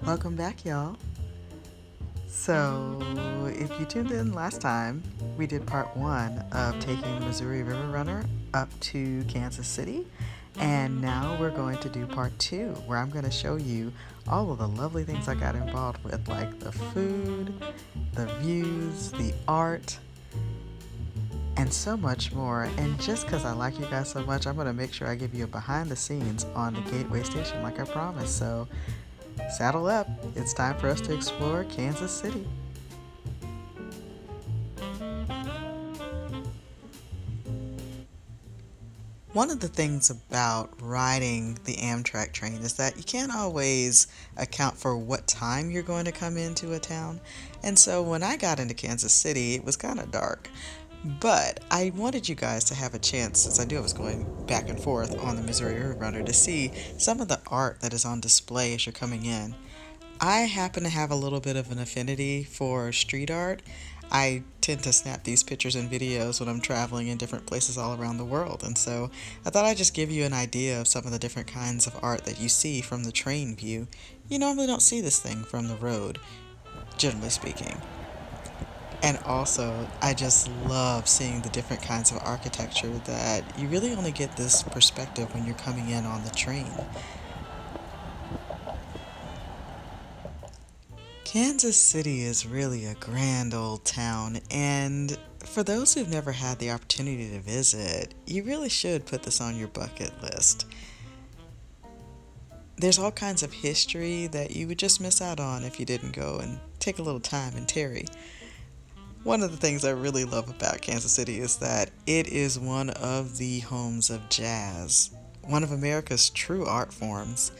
Welcome back, y'all. So, if you tuned in last time, we did part one of taking the Missouri River Runner up to Kansas City. And now we're going to do part two, where I'm going to show you all of the lovely things I got involved with, like the food, the views, the art, and so much more. And just because I like you guys so much, I'm going to make sure I give you a behind the scenes on the Gateway Station like I promised. So saddle up. It's time for us to explore Kansas City. One of the things about riding the Amtrak train is that you can't always account for what time you're going to come into a town. And so when I got into Kansas City, it was kind of dark. But I wanted you guys to have a chance, since I knew I was going back and forth on the Missouri River Runner, to see some of the art that is on display as you're coming in. I happen to have a little bit of an affinity for street art. I tend to snap these pictures and videos when I'm traveling in different places all around the world, and so I thought I'd just give you an idea of some of the different kinds of art that you see from the train view. You normally don't see this thing from the road, generally speaking. And also, I just love seeing the different kinds of architecture that you really only get this perspective when you're coming in on the train. Kansas City is really a grand old town, and for those who've never had the opportunity to visit, you really should put this on your bucket list. There's all kinds of history that you would just miss out on if you didn't go and take a little time and tarry. One of the things I really love about Kansas City is that it is one of the homes of jazz, one of America's true art forms,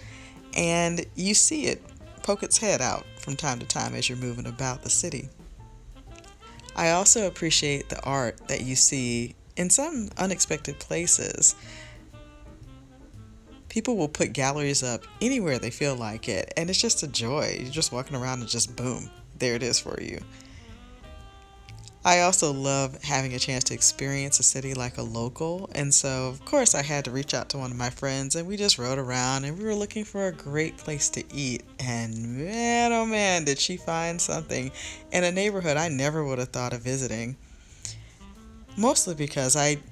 and you see it poke its head out from time to time as you're moving about the city. I also appreciate the art that you see in some unexpected places. People will put galleries up anywhere they feel like it, and it's just a joy. You're just walking around and just boom, there it is for you. I also love having a chance to experience a city like a local, and so of course I had to reach out to one of my friends, and we just rode around and we were looking for a great place to eat, and man oh man did she find something in a neighborhood I never would have thought of visiting. Mostly because I've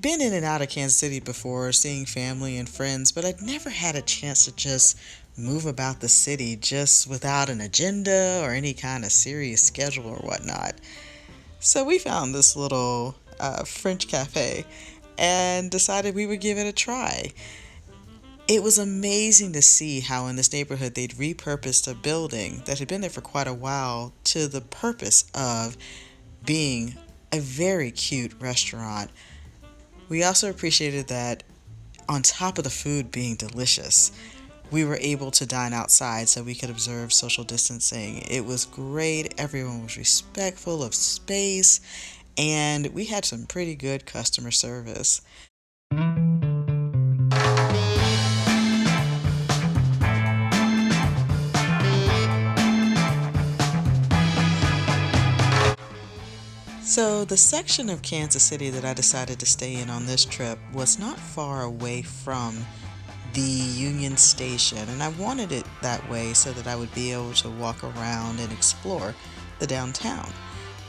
been in and out of Kansas City before, seeing family and friends, but I'd never had a chance to just move about the city just without an agenda or any kind of serious schedule or whatnot. So we found this little French cafe and decided we would give it a try. It was amazing to see how in this neighborhood they'd repurposed a building that had been there for quite a while to the purpose of being a very cute restaurant. We also appreciated that on top of the food being delicious, we were able to dine outside so we could observe social distancing. It was great. Everyone was respectful of space, and we had some pretty good customer service. So the section of Kansas City that I decided to stay in on this trip was not far away from the Union Station, and I wanted it that way so that I would be able to walk around and explore the downtown.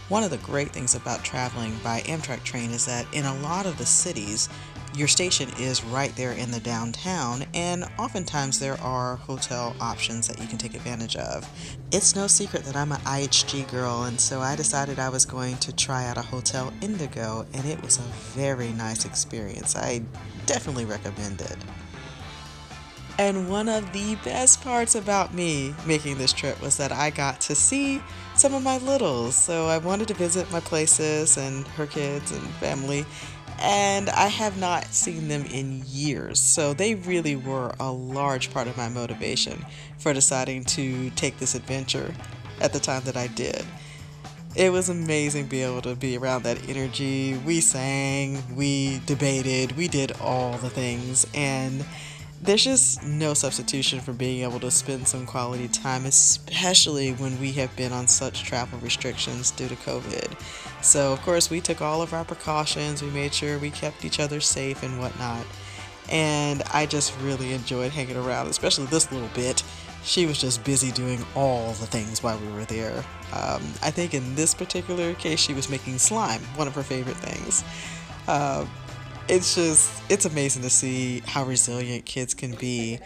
One of the great things about traveling by Amtrak train is that in a lot of the cities, your station is right there in the downtown, and oftentimes there are hotel options that you can take advantage of. It's no secret that I'm an IHG girl, and so I decided I was going to try out a Hotel Indigo, and it was a very nice experience. I definitely recommend it. And one of the best parts about me making this trip was that I got to see some of my littles. So I wanted to visit my places and her kids and family, and I have not seen them in years. So they really were a large part of my motivation for deciding to take this adventure at the time that I did. It was amazing being able to be around that energy. We sang, we debated, we did all the things, and there's just no substitution for being able to spend some quality time, especially when we have been on such travel restrictions due to COVID. So, of course, we took all of our precautions. We made sure we kept each other safe and whatnot. And I just really enjoyed hanging around, especially this little bit. She was just busy doing all the things while we were there. I think in this particular case, she was making slime, one of her favorite things. Uh, it's amazing to see how resilient kids can be,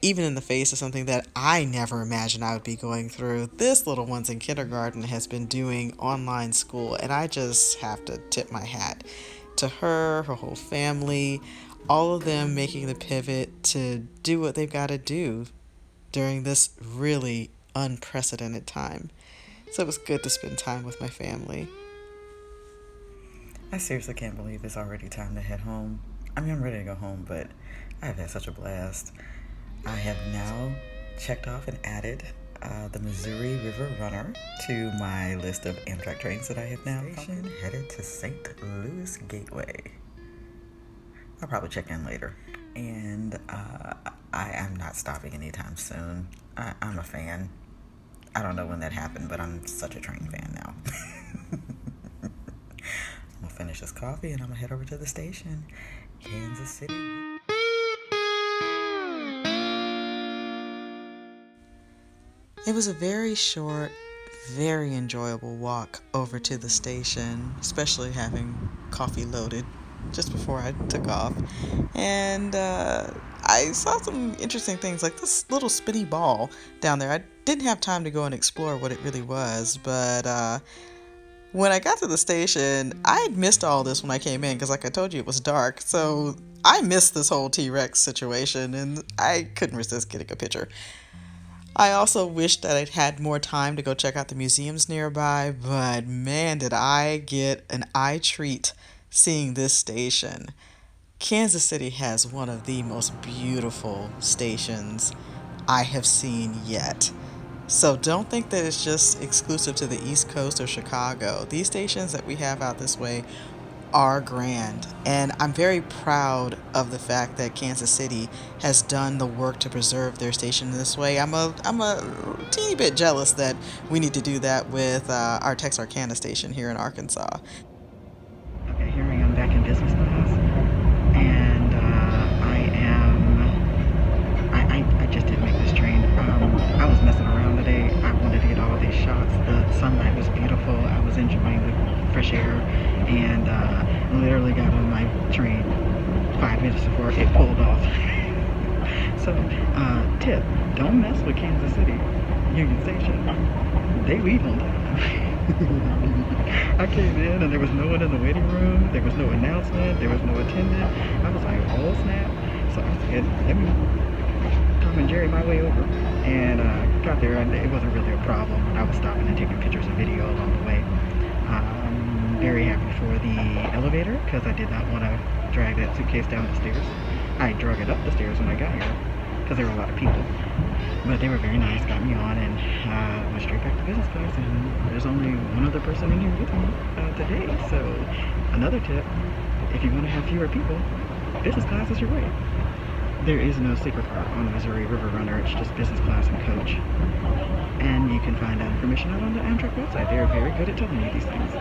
even in the face of something that I never imagined I would be going through. This little one's in kindergarten has been doing online school, and I just have to tip my hat to her, her whole family, all of them making the pivot to do what they've got to do during this really unprecedented time. So it was good to spend time with my family. I seriously can't believe it's already time to head home. I mean, I'm ready to go home, but I've had such a blast. I have now checked off and added the Missouri River Runner to my list of Amtrak trains that I have now headed to St. Louis Gateway. I'll probably check in later. And I am not stopping anytime soon. I'm a fan. I don't know when that happened, but I'm such a train fan now. I'm gonna finish this coffee and I'm gonna head over to the station, Kansas City. It was a very short, very enjoyable walk over to the station, especially having coffee loaded just before I took off. And I saw some interesting things like this little spinny ball down there. I didn't have time to go and explore what it really was, but when I got to the station, I had missed all this when I came in because, like I told you, it was dark. So I missed this whole T-Rex situation, and I couldn't resist getting a picture. I also wish that I'd had more time to go check out the museums nearby, but man, did I get an eye treat seeing this station. Kansas City has one of the most beautiful stations I have seen yet. So don't think that it's just exclusive to the East Coast or Chicago. These stations that we have out this way are grand, and I'm very proud of the fact that Kansas City has done the work to preserve their station this way. I'm a teeny bit jealous that we need to do that with our Texarkana station here in Arkansas. Okay, here I am back in business class, and I just didn't make this train. I was messing around today. I wanted to get all these shots. The sunlight was beautiful. I was enjoying the fresh air, and literally got on my train 5 minutes before it pulled off. So, tip, don't mess with Kansas City Union Station. They leave on time. I came in and there was no one in the waiting room. There was no announcement. There was no attendant. I was like, oh snap. So I said, let me Tom and Jerry my way over. And got there and it wasn't really a problem. I was stopping and taking pictures and video along the way. Very happy for the elevator because I did not want to drag that suitcase down the stairs. I drug it up the stairs when I got here because there were a lot of people. But they were very nice, got me on, and went straight back to business class. And there's only one other person in here with me today. So another tip, if you want to have fewer people, business class is your way. There is no sleeper car on the Missouri River Runner. It's just business class and coach. And you can find that information out on the Amtrak website. They're very good at telling you these things.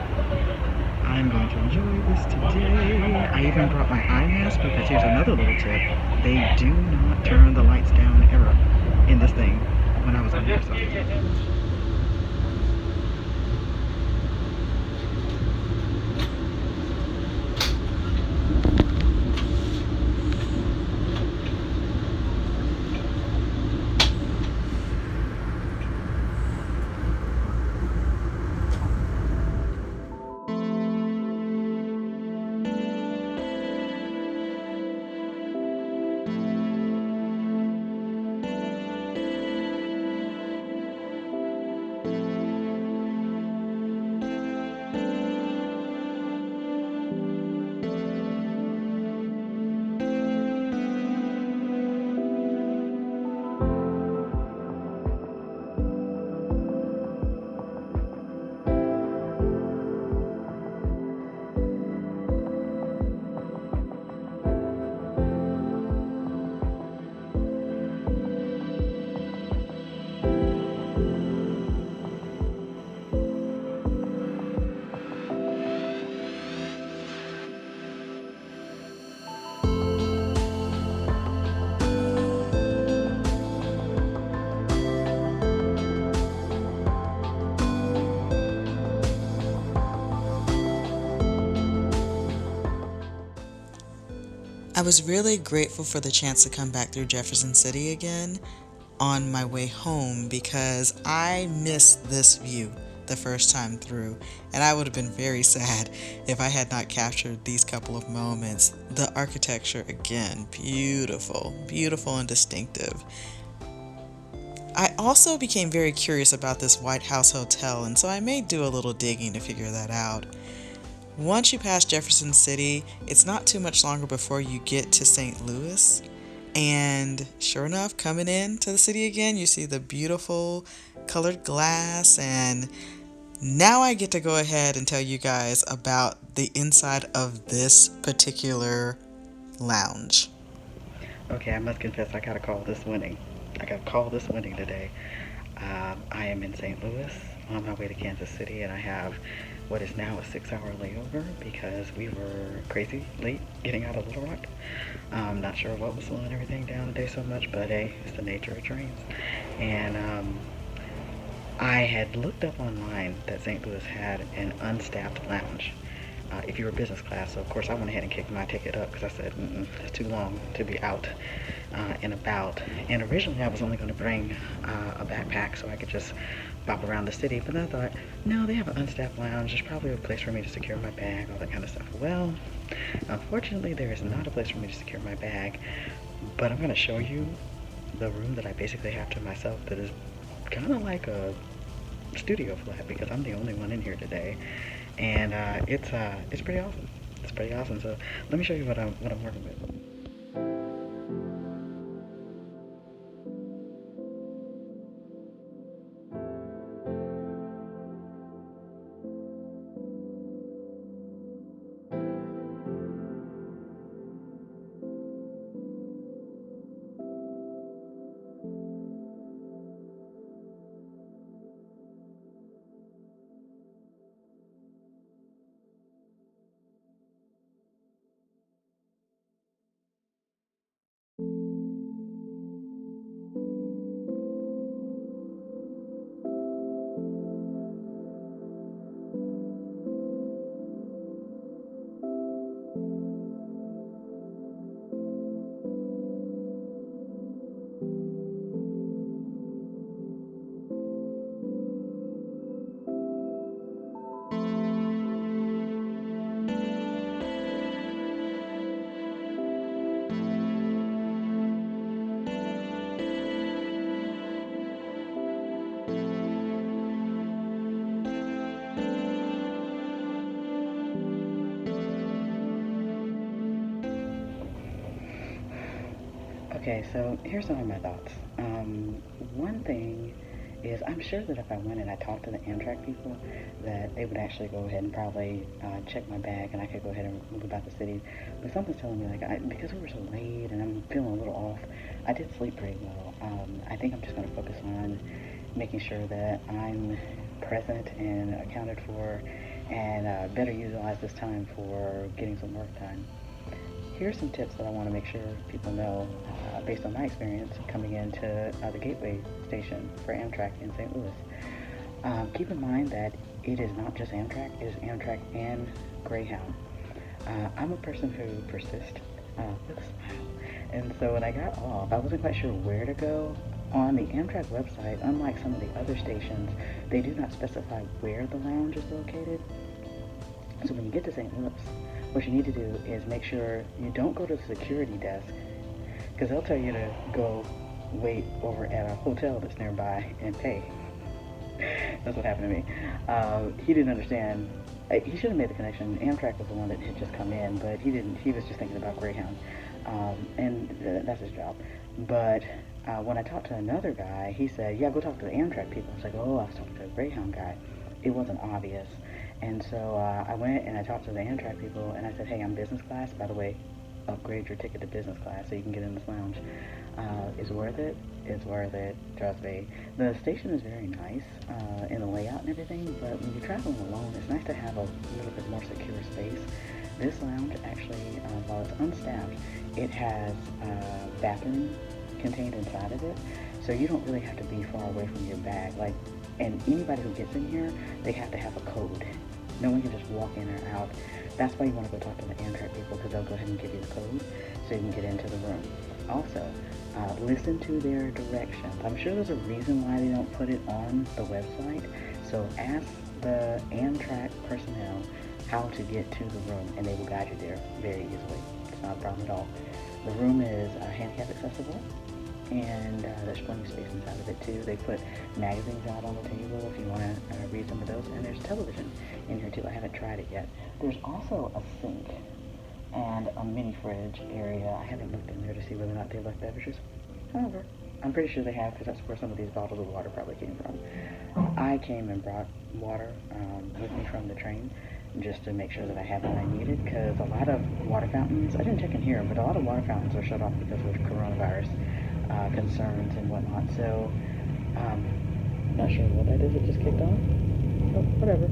I'm going to enjoy this today. I even brought my eye mask because here's another little tip. They do not turn the lights down ever in this thing when I was on here. I was really grateful for the chance to come back through Jefferson City again on my way home because I missed this view the first time through, and I would have been very sad if I had not captured these couple of moments. The architecture, again, beautiful, beautiful and distinctive. I also became very curious about this White House Hotel, and so I may do a little digging to figure that out. Once you pass Jefferson City, it's not too much longer before you get to St. Louis. And sure enough, coming in to the city again, you see the beautiful colored glass. And now I get to go ahead and tell you guys about the inside of this particular lounge. Okay, I must confess, I got a call this winning. I got a call this winning today. I am in St. Louis on my way to Kansas City, and I have what is now a 6-hour layover because we were crazy late getting out of Little Rock. Not sure what was slowing everything down today so much, but hey, it's the nature of trains. And I had looked up online that St. Louis had an unstaffed lounge if you were business class. So of course I went ahead and kicked my ticket up because I said it's too long to be out and about. And originally I was only going to bring a backpack so I could just bop around the city, but then I thought, no, they have an unstaffed lounge. There's probably a place for me to secure my bag, all that kind of stuff. Well, unfortunately there is not a place for me to secure my bag, but I'm going to show you the room that I basically have to myself that is kind of like a studio flat because I'm the only one in here today. And it's pretty awesome. It's pretty awesome. So let me show you what I'm working with. Okay, so here's some of my thoughts. One thing is I'm sure that if I went and I talked to the Amtrak people, that they would actually go ahead and probably check my bag and I could go ahead and move about the city. But something's telling me, like, because we were so late and I'm feeling a little off, I did sleep pretty well. I think I'm just going to focus on making sure that I'm present and accounted for and better utilize this time for getting some work done. Here's some tips that I want to make sure people know based on my experience coming into the Gateway station for Amtrak in St. Louis. Keep in mind that it is not just Amtrak, it is Amtrak and Greyhound. I'm a person who persists with a smile. And so when I got off, I wasn't quite sure where to go. On the Amtrak website, unlike some of the other stations, they do not specify where the lounge is located. So when you get to St. Louis, what you need to do is make sure you don't go to the security desk because they'll tell you to go wait over at a hotel that's nearby and pay. That's what happened to me. He didn't understand. He should have made the connection. Amtrak was the one that had just come in, but he didn't. He was just thinking about Greyhound, and that's his job. But when I talked to another guy, he said, yeah, go talk to the Amtrak people. I was like, oh, I was talking to a Greyhound guy. It wasn't obvious. And so I went and I talked to the Amtrak people and I said, hey, I'm business class. By the way, upgrade your ticket to business class so you can get in this lounge. It's worth it. It's worth it. Trust me. The station is very nice in the layout and everything, but when you're traveling alone, it's nice to have a little bit more secure space. This lounge actually, while it's unstaffed, it has a bathroom contained inside of it, so you don't really have to be far away from your bag. And anybody who gets in here, they have to have a code. No one can just walk in or out That's why you want to go talk to the Amtrak people, because they'll go ahead and give you the code so you can get into the room. Also, listen to their directions. I'm sure there's a reason why they don't put it on the website, so ask the Amtrak personnel how to get to the room, and they will guide you there very easily. It's not a problem at all. The room is handicap accessible, and there's plenty of space inside of it too. They put magazines out on the table if you want to read some of those, and there's television in here too. I haven't tried it yet. There's also a sink and a mini fridge area. I haven't looked in there to see whether or not they left beverages. However, I'm pretty sure they have, because that's where some of these bottles of water probably came from. I came and brought water with me from the train just to make sure that I had what I needed, because a lot of water fountains, I didn't check in here, but a lot of water fountains are shut off because of coronavirus concerns and whatnot. So, not sure what that is. It just kicked on. Oh, whatever.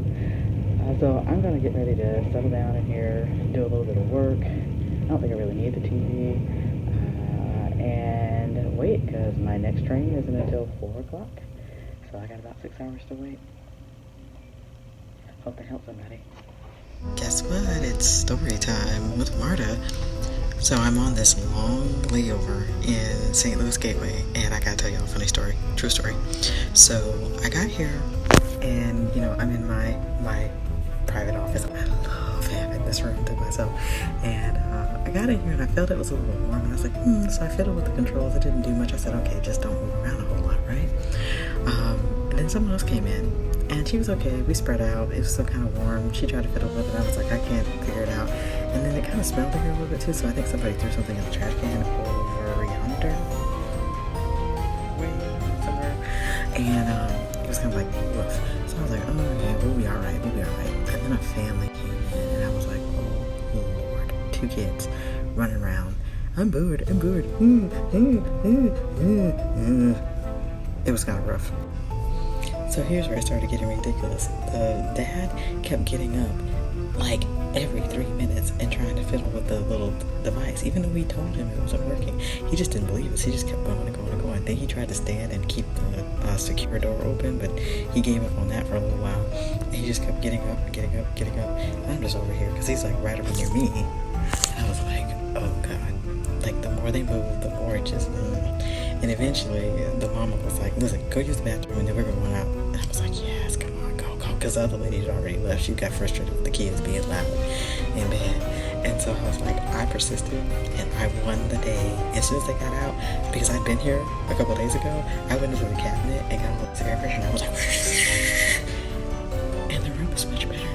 So I'm going to get ready to settle down in here, do a little bit of work. I don't think I really need the TV. And wait, because my next train isn't until 4 o'clock. So I got about 6 hours to wait. Hope that helps somebody. Guess what? It's story time with Marta. So I'm on this long layover in St. Louis Gateway, and I gotta tell y'all a funny story, true story. So I got here, and I'm in my private office. I love having this room to myself. And I got in here and I felt it was a little warm, and I was like, so I fiddled with the controls. It didn't do much. I said, okay, just don't move around a whole lot, right? And then someone else came in, and she was okay. We spread out. It was still kind of warm. She tried to fiddle with it. I was like, I can't figure it out. And then it kind of smelled in here a little bit too, so I think somebody threw something in the trash can over yonder, way somewhere. And it was kind of like rough. So I was like, oh yeah, we'll be alright, we'll be alright. And then a family came in, and I was like, oh Lord, 2 kids running around. I'm bored. It was kind of rough. So here's where it started getting ridiculous. The dad kept getting up like every 3 minutes and trying to fiddle with the little device, even though we told him it wasn't working. He just didn't believe us. He just kept going and going and going. Then he tried to stand and keep the secure door open, but he gave up on that for a little while. And he just kept getting up. And I'm just over here because he's like right over near me. And I was like, oh God. Like the more they moved, the more it just And eventually the mama was like, listen, go use the bathroom and then we're going out. And I was like, yes, come on, go. Because the other lady had already left. She got frustrated with the kids being loud in bed. And so I was like, I persisted and I won the day. As soon as they got out, because I'd been here a couple days ago, I went into the cabinet and got all this air pressure and I was like, and the room is much better now.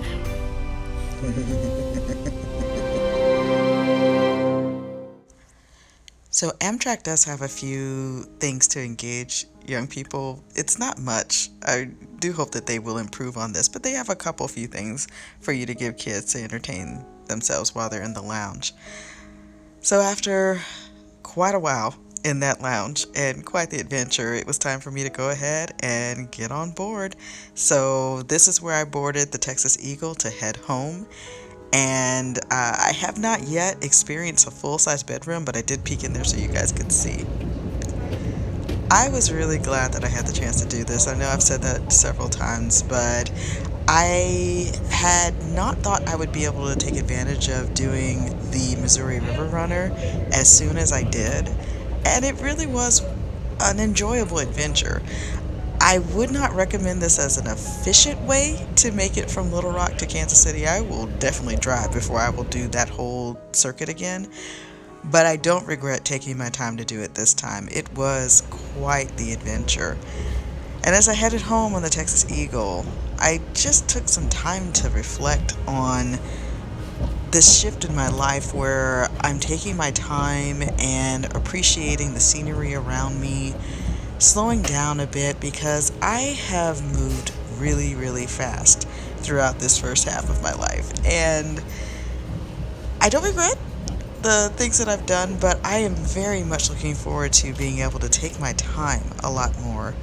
So Amtrak does have a few things to engage young people. It's not much. I do hope that they will improve on this, but they have a few things for you to give kids to entertain themselves while they're in the lounge. So after quite a while in that lounge and quite the adventure, it was time for me to go ahead and get on board. So this is where I boarded the Texas Eagle to head home. And I have not yet experienced a full-size bedroom, but I did peek in there so you guys could see. I was really glad that I had the chance to do this. I know I've said that several times, but I had not thought I would be able to take advantage of doing the Missouri River Runner as soon as I did, and it really was an enjoyable adventure. I would not recommend this as an efficient way to make it from Little Rock to Kansas City. I will definitely drive before I will do that whole circuit again. But I don't regret taking my time to do it this time. It was quite the adventure. And as I headed home on the Texas Eagle, I just took some time to reflect on this shift in my life where I'm taking my time and appreciating the scenery around me, slowing down a bit because I have moved really, really fast throughout this first half of my life. And I don't regret the things that I've done, but I am very much looking forward to being able to take my time a lot more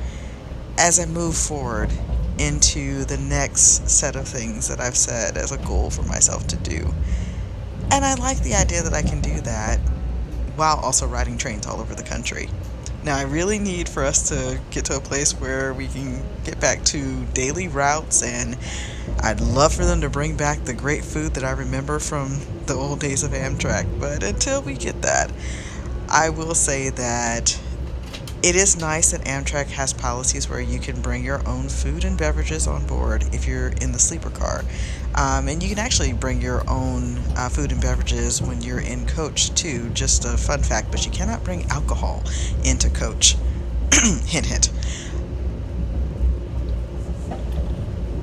as I move forward into the next set of things that I've set as a goal for myself to do. And I like the idea that I can do that while also riding trains all over the country. Now, I really need for us to get to a place where we can get back to daily routes, and I'd love for them to bring back the great food that I remember from the old days of Amtrak. But until we get that, I will say that it is nice that Amtrak has policies where you can bring your own food and beverages on board if you're in the sleeper car. And you can actually bring your own food and beverages when you're in coach too. Just a fun fact, but you cannot bring alcohol into coach. Hint, hint.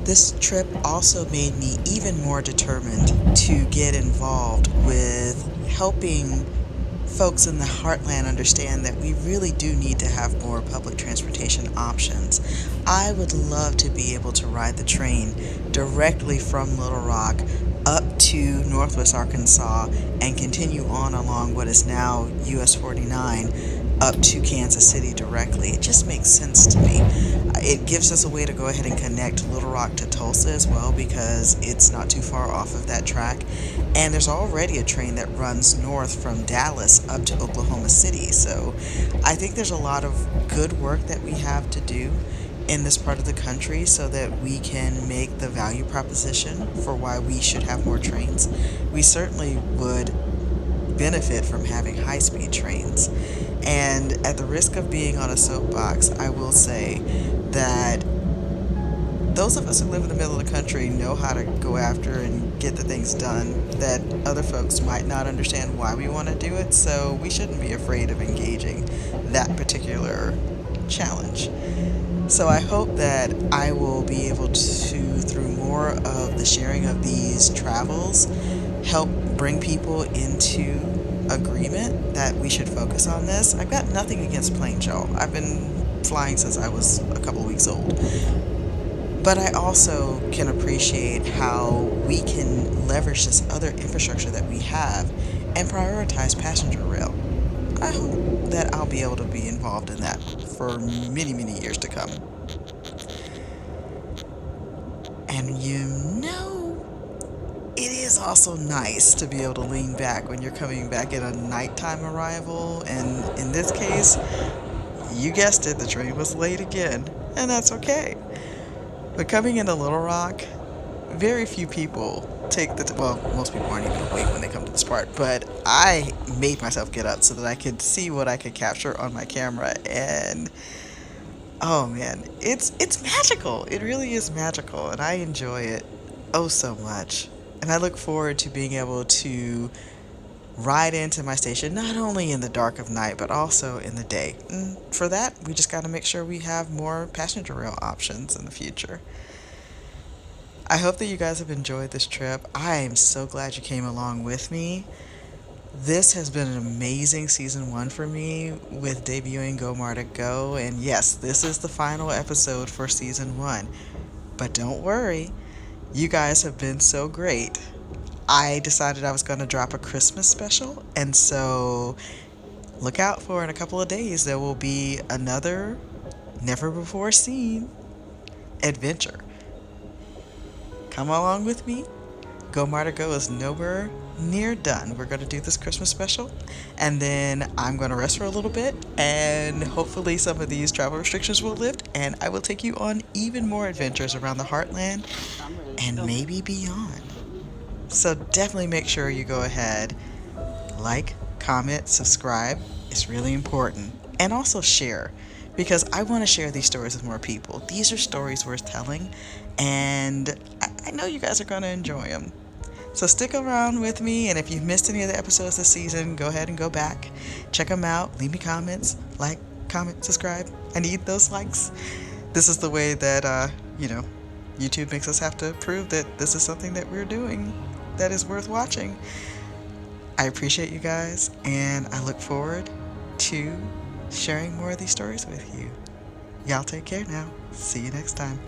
This trip also made me even more determined to get involved with helping folks in the heartland understand that we really do need to have more public transportation options. I would love to be able to ride the train directly from Little Rock up to Northwest Arkansas and continue on along what is now US 49 up to Kansas City directly. It just makes sense to me. It gives us a way to go ahead and connect Little Rock to Tulsa as well because it's not too far off of that track. And there's already a train that runs north from Dallas up to Oklahoma City. So I think there's a lot of good work that we have to do in this part of the country so that we can make the value proposition for why we should have more trains. We certainly would benefit from having high-speed trains. And at the risk of being on a soapbox, I will say that those of us who live in the middle of the country know how to go after and get the things done that other folks might not understand why we want to do it, so we shouldn't be afraid of engaging that particular challenge. So I hope that I will be able to, through more of the sharing of these travels, help bring people into agreement that we should focus on this. I've got nothing against planes, y'all. I've been flying since I was a couple weeks old. But I also can appreciate how we can leverage this other infrastructure that we have and prioritize passenger rail. I hope that I'll be able to be involved in that for many, many years to come. And it is also nice to be able to lean back when you're coming back in a nighttime arrival. And in this case, you guessed it, the train was late again, and that's okay. But coming into Little Rock, very few people well, most people aren't even awake when they come to this part, but I made myself get up so that I could see what I could capture on my camera, and oh man, it's magical. It really is magical, and I enjoy it oh so much. And I look forward to being able to ride into my station not only in the dark of night but also in the day. And for that, we just got to make sure we have more passenger rail options in the future. I hope that you guys have enjoyed this trip. I am so glad you came along with me. This has been an amazing season 1 for me with debuting Go Marta Go, and yes, this is the final episode for season 1. But don't worry, you guys have been so great. I decided I was going to drop a Christmas special, and so look out for in a couple of days there will be another never before seen adventure. Come along with me. Go Marta Go is nowhere near done. We're going to do this Christmas special, and then I'm going to rest for a little bit, and hopefully some of these travel restrictions will lift, and I will take you on even more adventures around the heartland and maybe beyond. So definitely make sure you go ahead, like, comment, subscribe. It's really important. And also share, because I want to share these stories with more people. These are stories worth telling, and I know you guys are going to enjoy them. So stick around with me, and if you've missed any of the episodes this season, go ahead and go back, check them out, leave me comments, like, comment, subscribe. I need those likes. This is the way that, YouTube makes us have to prove that this is something that we're doing that is worth watching. I appreciate you guys, and I look forward to sharing more of these stories with you. Y'all take care now. See you next time.